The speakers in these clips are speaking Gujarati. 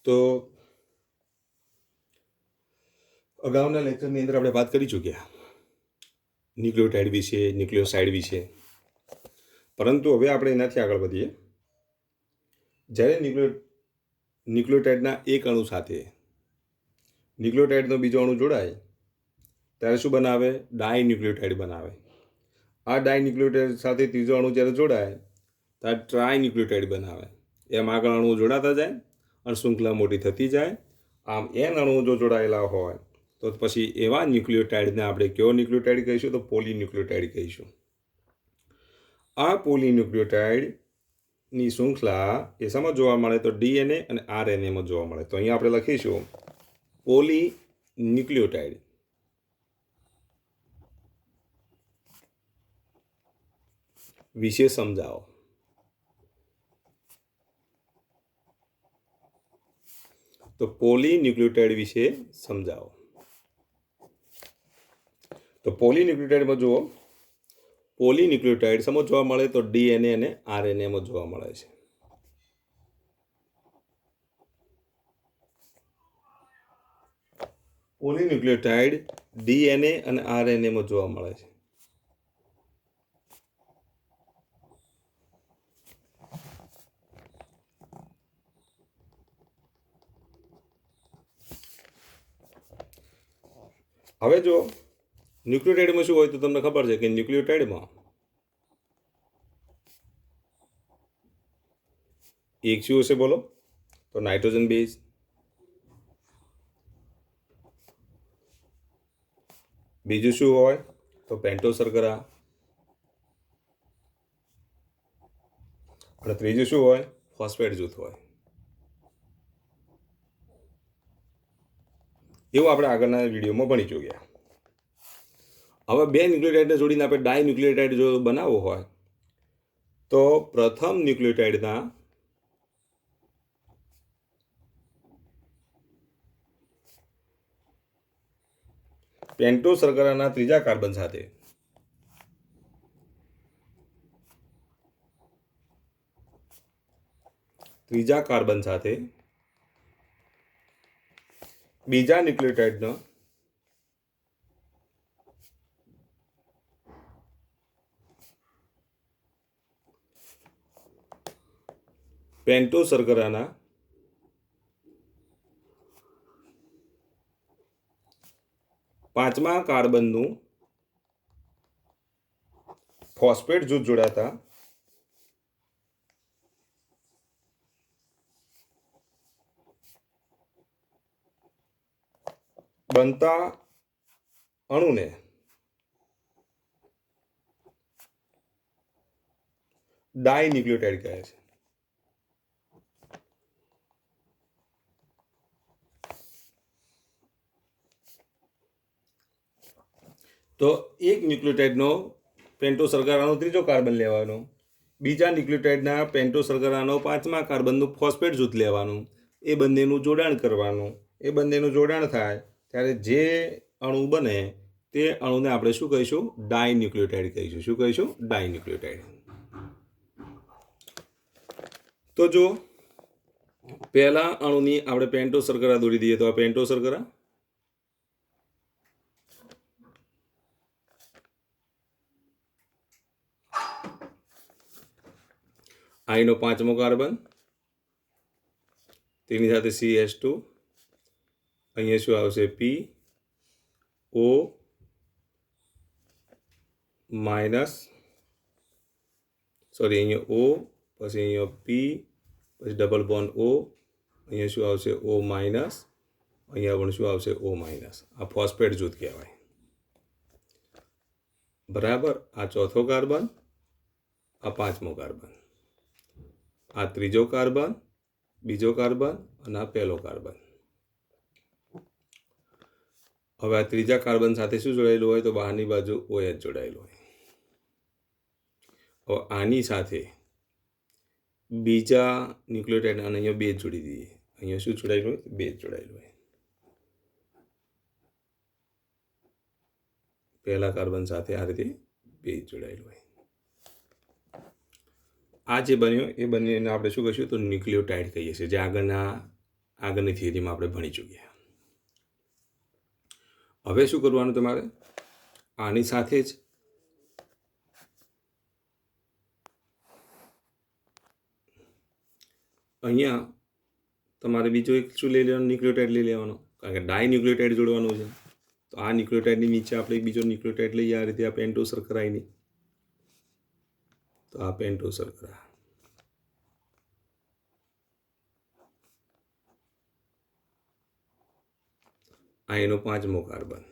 તો અગાઉના લેક્ચરની અંદર આપણે વાત કરી ચૂક્યા ન્યુક્લિયોટાઇડ વિશે, ન્યુક્લિયોસાઇડ વિશે, પરંતુ હવે આપણે એનાથી આગળ વધીએ. જ્યારે ન્યુક્લિયોટાઇડના એક અણુ સાથે ન્યુક્લિયોટાઇડનો બીજો અણુ જોડાય ત્યારે શું બનાવે? ડાયન્યુક્લિયોટાઇડ બનાવે. આ ડાયન્યુક્લિયોટાઇડ સાથે ત્રીજો અણુ જ્યારે જોડાય ત્યારે ટ્રાયન્યુક્લિયોટાઇડ બનાવે. એમ આગળ અણુઓ જોડાતા જાય અને શૃંખલા મોટી થતી જાય. આમ એન અણુઓ જો જોડાયેલા હોય તો પછી એવા ન્યુક્લિયોટાઇડને આપણે કેવો ન્યુક્લિયોટાઇડ કહીશું? તો પોલીન્યુક્લિયોટાઇડ કહીશું. આ પોલીન્યુક્લિયોટાઇડની શૃંખલા એ શામાં જોવા મળે? તો ડીએનએ અને આરએનએમાં જોવા મળે. તો અહીંયા આપણે લખીશું પોલીન્યુક્લિયોટાઇડ વિશે સમજાવો. તો પોલીન્યુક્લિયોટાઇડ વિશે સમજાવો. તો પોલીન્યુક્લિયોટાઇડમાં જુઓ, પોલીન્યુક્લિયોટાઇડ શેમાં જોવા મળે? તો ડીએનએ અને આરએનએમાં જોવા મળે છે. પોલીન્યુક્લિયોટાઇડ ડીએનએ અને આરએનએમાં જોવા મળે છે. હવે જો ન્યુક્લિયોટાઇડમાં શું હોય તો તમને ખબર છે કે ન્યુક્લિયોટાઇડમાં એક શું હશે બોલો? તો નાઇટ્રોજન બેઝ, બીજું શું હોય? તો પેન્ટોસ શર્કરા, અને ત્રીજું શું હોય? ફોસ્ફેટ જૂથ હોય. એવું આપણે આગળના વિડીયોમાં ભણી ચૂક્યા. હવે બે ન્યુક્લિયોટાઇડને જોડીને આપણે ડાયન્યુક્લિયોટાઇડ જો બનાવવો હોય તો પ્રથમ ન્યુક્લિયોટાઇડના પેન્ટોસ શર્કરાના ત્રીજા કાર્બન સાથે બીજા ન્યુક્લિયોટાઇડનો પેન્ટોસ શર્કરાના પાંચમા કાર્બનનું ફોસ્ફેટ જૂથ જોડાતા બનતા અણુને ડાયન્યુક્લિયોટાઇડ કહે છે. તો એક ન્યુક્લિયોટાઇડનો પેન્ટોસ શર્કરાનો ત્રીજો કાર્બન લેવાનો, બીજા ન્યુક્લિયોટાઇડના પેન્ટોસ શર્કરાનો પાંચમા કાર્બનનું ફોસ્ફેટ જૂથ લેવાનું, એ બંનેનું જોડાણ કરવાનું. એ બંનેનું જોડાણ થાય ત્યારે જે અણુ બને તે અણુને આપણે શું કહીશું? ડાયન્યુક્લિયોટાઇડ કહીશું. શું કહીશું? ડાયન્યુક્લિયોટાઇડ. તો જો પહેલા અણુની આપણે પેન્ટોસ શર્કરા દોરી દઈએ તો આ પેન્ટોસ શર્કરા, આઈનો પાંચમો કાર્બન, તેની સાથે CH2, અહીંયા શું આવશે? PO માઇનસ, સોરી અહીંયા O, પછી અહીંયા P, પછી ડબલ બોન્ડ O, અહીંયા શું આવશે? O માઇનસ, અહીંયા પણ શું આવશે? O minus. આ ફોસ્ફેટ જૂથ કહેવાય. બરાબર. આ ચોથો કાર્બન, આ પાંચમો કાર્બન, આ ત્રીજો કાર્બન, બીજો કાર્બન અને આ પહેલો કાર્બન. હવે આ ત્રીજા કાર્બન સાથે શું જોડાયેલું હોય? તો બહારની બાજુ OH જોડાયેલું હોય. હવે આની સાથે બીજા ન્યુક્લિયોટાઇડ અને અહીંયા બેઝ જોડી દઈએ. અહીંયા શું જોડાયેલું હોય? બેઝ જોડાયેલું હોય. પહેલા કાર્બન સાથે આ રીતે બેઝ જોડાયેલું હોય. આ જે બન્યો એ બંનેને આપણે શું કહીશું? તો ન્યુક્લિયોટાઇડ કહીએ છીએ. જે આગળના આગળની થિયરીમાં આપણે ભણી ચૂક્યા. હવે શું કરવાનું તમારે? આની સાથે જ અહીંયા તમારે બીજો એક શું લઈ લેવાનો? ન્યુક્લિયોટાઇડ લઈ લેવાનો, કારણ કે ડાય ન્યુક્લિયોટાઇડ જોડવાનું છે. તો આ ન્યુક્લિયોટાઇડની નીચે આપણે એક બીજો ન્યુક્લિયોટાઇડ લઈએ આ રીતે, આ પેન્ટોસ શર્કરાની. તો આ પેન્ટોસ શર્કરા, આ એનો 5મો કાર્બન.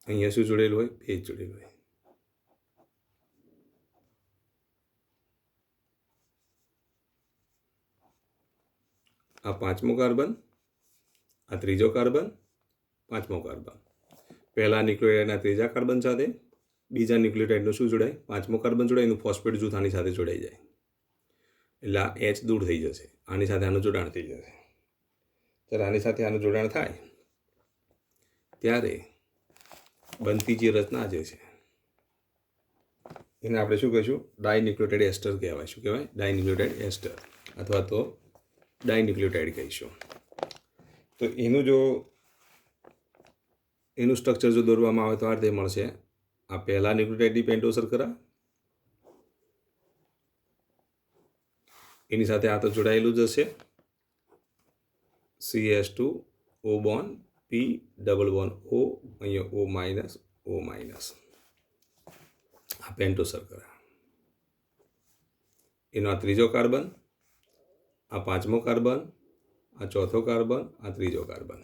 અહીંયા શું જોડેલું હોય? બેઝ જોડેલું હોય. આ 5મો કાર્બન, આ 3જો કાર્બન, 5મો કાર્બન. પહેલા ન્યુક્લિયોટાઇડના 3જા કાર્બન સાથે બીજા ન્યુક્લિયોટાઇડનું શું જોડાય? 5મો કાર્બન જોડાય. એનું ફોસ્ફેટ જૂથ આની સાથે જોડાઈ જાય એટલે આ H દૂર થઈ જશે. આની સાથે આનું જોડાણ થઈ જશે. જ્યારે આની સાથે આનું જોડાણ થાય ત્યારે બનતી જે રચના જે છે એને આપણે શું કહીશું? ડાયન્યુક્લિયોટાઇડ એસ્ટર કહેવાય. શું કહેવાય? ડાયન્યુક્લિયોટાઇડ એસ્ટર અથવા તો ડાયન્યુક્લિયોટાઇડ કહીશું. તો એનું સ્ટ્રક્ચર જો દોરવામાં આવે તો આ રીતે મળશે. આ પહેલા ન્યુક્લિયોટાઇડની પેન્ટોસ શર્કરા, એની સાથે આ તો જોડાયેલું જ હશે. CH2 O bond P double bond O, અહીંયા O માઇનસ O માઇનસ. આ પેન્ટોસ શર્કરા. એનો આ 3જો કાર્બન, આ 5મો કાર્બન, આ 4થો કાર્બન, આ 3જો કાર્બન.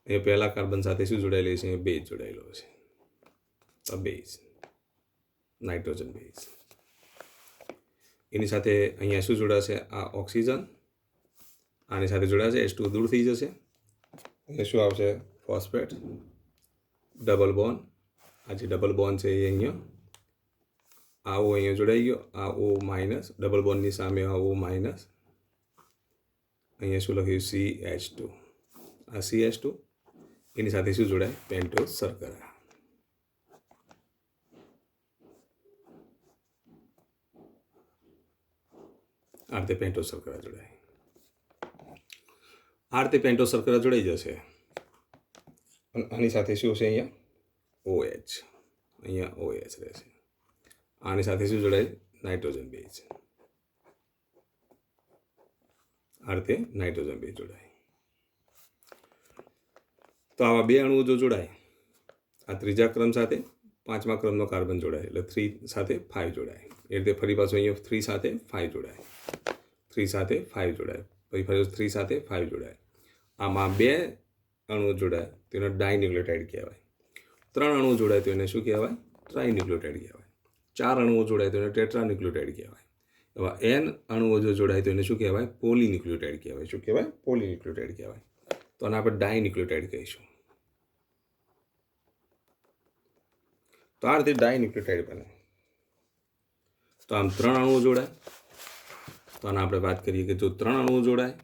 એ પહેલા કાર્બન સાથે શું જોડાયેલું છે? બેઝ જોડાયેલો છે. આ બેઝ, નાઇટ્રોજન બેઝ. એની સાથે અહીંયા શું જોડાશે? આ ઓક્સિજન આની સાથે જોડાશે. H2 દૂર થઈ જશે. અહીંયા શું આવશે? Phosphate double bond. આ જે ડબલ બોન્ડ છે એ અહીંયા આ O અહીંયા જોડાઈ ગયો. આ O માઇનસ, ડબલ બોન્ડની સામે આ O માઇનસ. અહીંયા શું લખ્યું? CH2. આ CH2 એની સાથે શું જોડાય? પેન્ટોસ શર્કરા. આ રીતે પેન્ટોસ શર્કરા જોડાય. આ રીતે પેન્ટોસ શર્કરા જોડાઈ જશે. આની સાથે શું છે? અહીંયા OH, અહીંયા OH રહેશે. આની સાથે શું જોડાય? Nitrogen base. આ રીતે નાઇટ્રોજન બેઝ જોડાય. તો આવા બે અણુઓ જો જોડાય, આ 3જા ક્રમ સાથે 5મા ક્રમનો કાર્બન જોડાય એટલે 3 સાથે 5 જોડાય. એ રીતે ફરી પાછું અહીંયા 3 સાથે 5 જોડાય, 3 સાથે 5 જોડાય, પછી ફરી 3 સાથે 5 જોડાય. આમાં બે અણુઓ જોડાય તો એને ડાયન્યુક્લિયોટાઇડ કહેવાય. 3 અણુઓ જોડાય તો એને શું કહેવાય? ટ્રાયન્યુક્લિયોટાઇડ કહેવાય. 4 અણુઓ જોડાય તો એને ટેટ્રાન્યુક્લિયોટાઇડ કહેવાય. એવા n અણુઓ જો જોડાય તો એને શું કહેવાય? પોલીન્યુક્લિયોટાઇડ કહેવાય. શું કહેવાય? પોલીન્યુક્લિયોટાઇડ કહેવાય. તો આને આપણે ડાયન્યુક્લિયોટાઇડ કહીશું. તો આ રીતે ડાયન્યુક્લિયોટાઇડ બને. તો આમ 3 અણુઓ જોડાય તો આને આપણે વાત કરીએ કે જો 3 અણુઓ જોડાય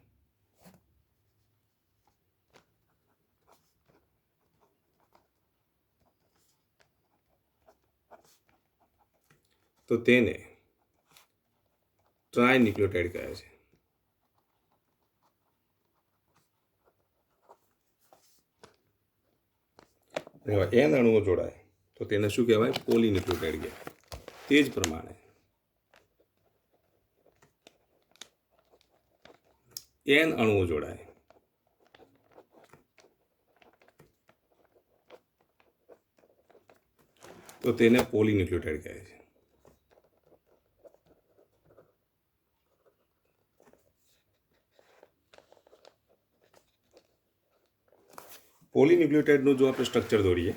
તો તેને ટ્રાયન્યુક્લિયોટાઇડ કહે છે. એવા n અણુઓ જોડાય તો તેને શું કહેવાય? પોલીન્યુક્લિયોટાઇડ કહેવાય. તે જ પ્રમાણે n અણુઓ જોડાય તો તેને પોલીન્યુક્લિયોટાઇડ કહે છે. પોલીન્યુક્લિયોટાઇડનું જો આપણે સ્ટ્રક્ચર દોરીએ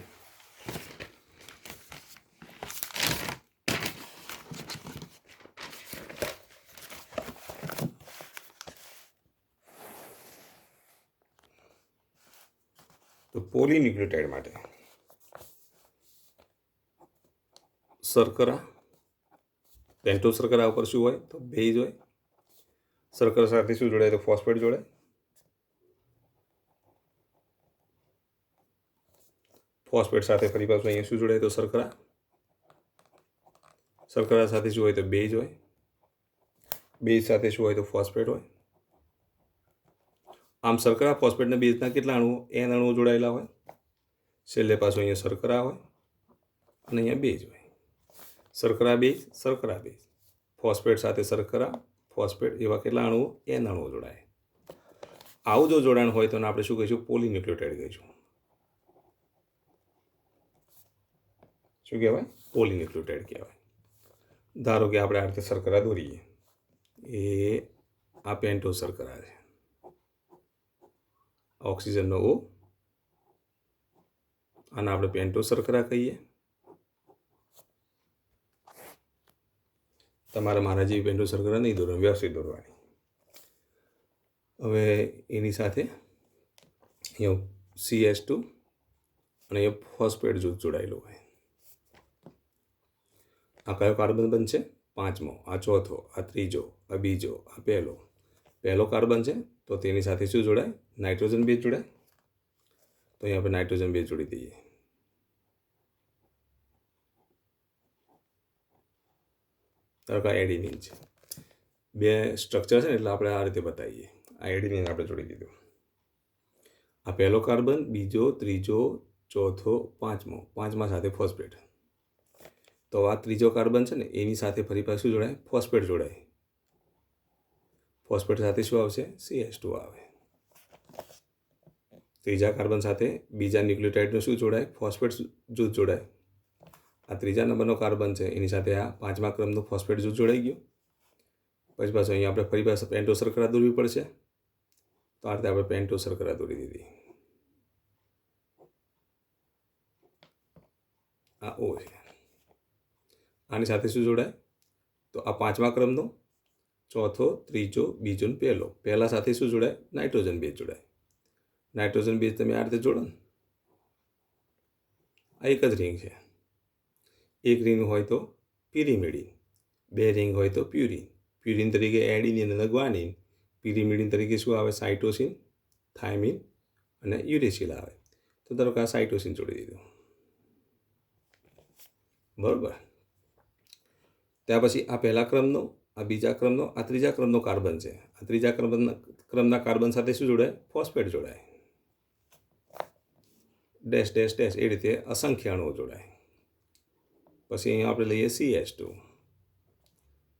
તો પોલીન્યુક્લિયોટાઇડ માટે શર્કરા, પેન્ટોસ શર્કરા ઉપર શું હોય? તો બેઝ હોય. શર્કરા સાથે શું જોડાય? તો ફોસ્ફેટ જોડાય. ફોસ્ફેટ સાથે ફરી પાછું અહીંયા શું જોડાય? તો શર્કરા. શર્કરા સાથે શું હોય તો બેઝ હોય, બેઝ સાથે શું હોય તો ફોસ્ફેટ હોય. આમ શર્કરા ફોસ્ફેટના બેઝના કેટલા અણુઓ? n અણુઓ જોડાયેલા હોય. છેલ્લે પાછું અહીંયા શર્કરા હોય અને અહીંયા બેઝ હોય. શર્કરા બેઝ, ફોસ્ફેટ સાથે શર્કરા, ફોસ્ફેટ, એવા કેટલા અણુઓ? n અણુઓ જોડાય. આવું જો જોડાણ હોય તો આપણે શું કહીશું? પોલીન્યુક્લિયોટાઇડ કહીશું. શું કહેવાય? પોલીન્યુક્લિયોટાઇડ કહેવાય. ધારો કે આપણે આ રીતે શર્કરા દોરીએ, એ આ પેન્ટોઝ શર્કરા છે, ઓક્સિજનનો O, આને આપણે પેન્ટોઝ શર્કરા કહીએ. તમારે મારા જેવી પેન્ટોઝ શર્કરા નહીં દોરવાની, વ્યવસ્થિત દોરવાની. હવે એની સાથે અહીંયા CH2 અને અહીંયા ફોસ્ફેટ જૂથ જોડાયેલું હોય. આ કયો કાર્બન બનશે? 5મો, આ 4થો, આ 3જો, આ 2જો, આ પહેલો કાર્બન છે, તો તેની સાથે શું જોડાય? નાઇટ્રોજન બેઝ જોડાય. તો અહીંયા આપણે નાઇટ્રોજન બેઝ જોડી દઈએ. ધારો કે આ એડિનિન છે, બે સ્ટ્રક્ચર છે ને એટલે આપણે આ રીતે બતાવીએ. આ એડિનિન આપણે જોડી દીધું. આ પહેલો કાર્બન, બીજો, ત્રીજો, ચોથો, પાંચમા સાથે ફોસ્ફેટ. તો આ ત્રીજો કાર્બન છે ને એની સાથે ફરી પાછું જોડાય? ફોસ્ફેટ જોડાય. ફોસ્ફેટ સાથે શું આવશે? CH2 આવે. ત્રીજા કાર્બન સાથે બીજા ન્યુક્લિયોટાઇડનું શું જોડાય? ફોસ્ફેટ જૂથ જોડાય. આ ત્રીજા નંબરનો કાર્બન છે એની સાથે આ 5મા ક્રમનું ફોસ્ફેટ જૂથ જોડાઈ ગયું. પછી પાછું અહીંયા આપણે ફરી પાછું પેન્ટોઝ શર્કરા દોરવી પડશે. તો આ રીતે આપણે પેન્ટોઝ શર્કરા દોરી દીધી. આ O છે. આની સાથે શું જોડાય? તો આ 5મા ક્રમનો, ચોથો, ત્રીજો, બીજો ને પહેલા સાથે શું જોડાય? નાઇટ્રોજન બેઝ જોડાય. નાઇટ્રોજન બેઝ તમે આ રીતે જોડો ને, આ એક જ રિંગ છે. એક રિંગ હોય તો પિરિમિડિન, બે રિંગ હોય તો પ્યુરિન. પ્યુરિન તરીકે એડિનિન અને ગ્વાનિન. પિરિમિડિન તરીકે શું આવે? સાઇટોસિન, થાઇમિન અને યુરેસિલ આવે. તો ધારો કે આ સાઇટોસિન જોડી દીધું. બરાબર. ત્યાર પછી આ પહેલા ક્રમનો, આ બીજા ક્રમનો, આ ત્રીજા ક્રમનો કાર્બન છે. આ ત્રીજા ક્રમના કાર્બન સાથે શું જોડાય? ફોસ્ફેટ જોડાય. ડેશ ડેશ ડેશ એ રીતે અસંખ્ય અણુઓ જોડાય. પછી અહીંયા આપણે લઈએ CH2.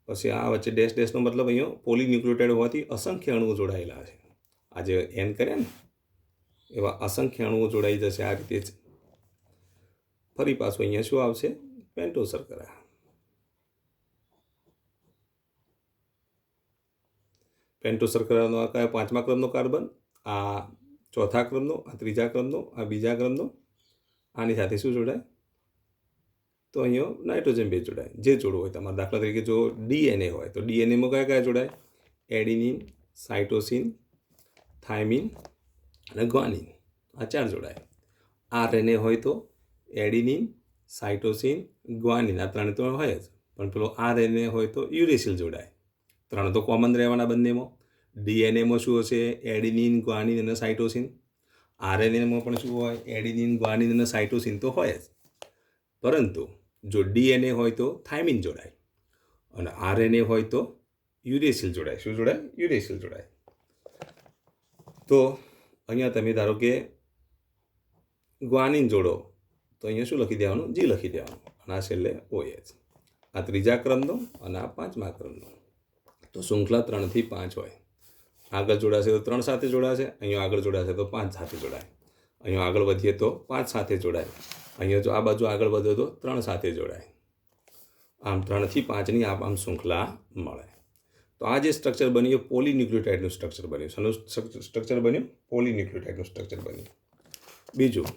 પછી આ વચ્ચે ડેશ ડેશનો મતલબ અહીંયા પોલીન્યુક્લિયોટાઇડ હોવાથી અસંખ્ય અણુઓ જોડાયેલા છે. આ જે n કર્યા ને એવા અસંખ્ય અણુઓ જોડાઈ જશે આ રીતે જ. ફરી પાછું અહીંયા શું આવશે? પેન્ટોઝ શર્કરા. પેન્ટોઝ શર્કરાનો આ કયા? 5મા ક્રમનો કાર્બન, આ ચોથા ક્રમનો, આ ત્રીજા ક્રમનો, આ બીજા ક્રમનો. આની સાથે શું જોડાય? તો અહીંયા નાઇટ્રોજન બેઝ જોડાય. જે જોડવું હોય તમારે. દાખલા તરીકે જો DNA હોય તો DNAમાં કયા જોડાય? એડિનિન, સાઇટોસિન, થાઇમિન અને ગ્વાનિન. આ 4 જોડાય. RNA હોય તો એડિનિન, સાઇટોસિન, ગ્વાનિન. આ 3 તો હોય જ. પણ પેલો RNA હોય તો યુરેસિલ જોડાય. 3 તો કોમન રહેવાના બંનેમાં. DNAમાં શું હશે? એડિનિન, ગ્વાનિન અને સાઇટોસિન. RNAમાં પણ શું હોય? એડિનિન, ગ્વાનિન અને સાઇટોસિન તો હોય જ. પરંતુ જો DNA હોય તો થાઇમિન જોડાય અને RNA હોય તો યુરેસિલ જોડાય. શું જોડાય? યુરેસિલ જોડાય. તો અહીંયા તમે ધારો કે ગ્વાનિન જોડો તો અહીંયા શું લખી દેવાનું? G લખી દેવાનું. અને આ છેલ્લે OH. આ ત્રીજા ક્રમનો અને આ 5મા ક્રમનો. તો શૃંખલા 3 થી 5 હોય. આગળ જોડાશે તો 3 સાથે જોડાશે, અહીંયા આગળ જોડાશે તો 5 સાથે જોડાય. અહીંયા આગળ વધીએ તો 5 સાથે જોડાય. અહીંયા જો આ બાજુ આગળ વધો તો 3 સાથે જોડાય. આમ 3 થી 5ની આમ શૃંખલા મળે. તો આ જે સ્ટ્રક્ચર બન્યું એ પોલીન્યુક્લિયોટાઇડનું સ્ટ્રક્ચર બન્યું. શાનું સ્ટ્રક્ચર બન્યું? પોલીન્યુક્લિયોટાઇડનું સ્ટ્રક્ચર બન્યું. બીજું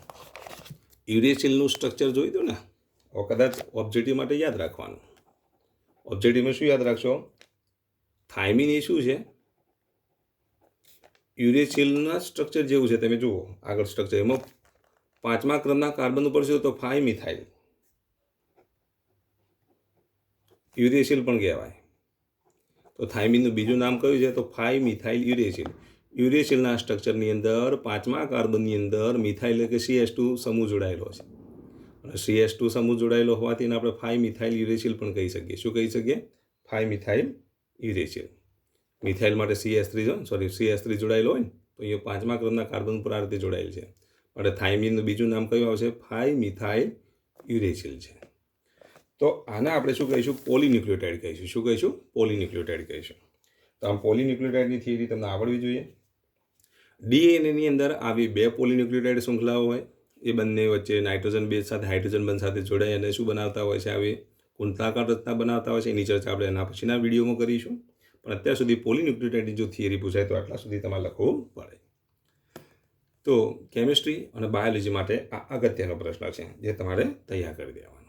યુરેસિલનું સ્ટ્રક્ચર જોઈ દો ને. હવે કદાચ ઓબ્જેક્ટિવ માટે યાદ રાખવાનું. ઓબ્જેક્ટિવમાં શું યાદ રાખશો? થાઇમિન એ શું છે? યુરેસિલના સ્ટ્રક્ચર જેવું છે. તમે જુઓ આગળ સ્ટ્રક્ચર. એમાં 5મા ક્રમના કાર્બન ઉપર છે તો 5 મિથાઇલ યુરેસિલ પણ કહેવાય. તો થાઇમિનનું બીજું નામ કયું છે? તો 5 મિથાઇલ યુરેસિલ. યુરેસિલના સ્ટ્રક્ચરની અંદર 5મા કાર્બનની અંદર મિથાઇલ એટલે કે CH2 સમૂહ જોડાયેલો છે અને CS2 સમૂહ જોડાયેલો હોવાથી એને આપણે 5 મિથાઇલ યુરેસિલ પણ કહી શકીએ. શું કહી શકીએ? 5 મિથાઇલ યુરેસિલ. મિથાઇલ માટે CS3 જોડાયેલો હોય ને તો અહીંયા 5મા ક્રમના કાર્બન પર આ રીતે જોડાયેલ છે. એટલે થાઇમિનનું બીજું નામ કયું આવશે? 5 મિથાઇલ યુરેસિલ છે. તો આને આપણે શું કહીશું? પોલીન્યુક્લિયોટાઇડ કહીશું. શું કહીશું? પોલીન્યુક્લિયોટાઇડ કહીશું. તો આમ પોલીન્યુક્લિયોટાઇડની થિયરી તમને આવડવી જોઈએ. ડીએનએની અંદર આવી 2 પોલીન્યુક્લિયોટાઇડ શૃંખલાઓ હોય, એ બંને વચ્ચે નાઇટ્રોજન બેઝ સાથે હાઇડ્રોજન બંધ સાથે જોડાઈ અને શું બનાવતા હોય છે? આવી કુંતલાકાર રચના બનાવતા હોય છે. એની ચર્ચા આપણે એના પછીના વિડીયોમાં કરીશું. પણ અત્યાર સુધી પોલીન્યુક્લિયોટાઇડની જો થિયરી પૂછાય તો આટલા સુધી તમારે લખવું પડે. તો કેમિસ્ટ્રી અને બાયોલોજી માટે આ અગત્યનો પ્રશ્ન છે જે તમારે તૈયાર કરી દેવાનો.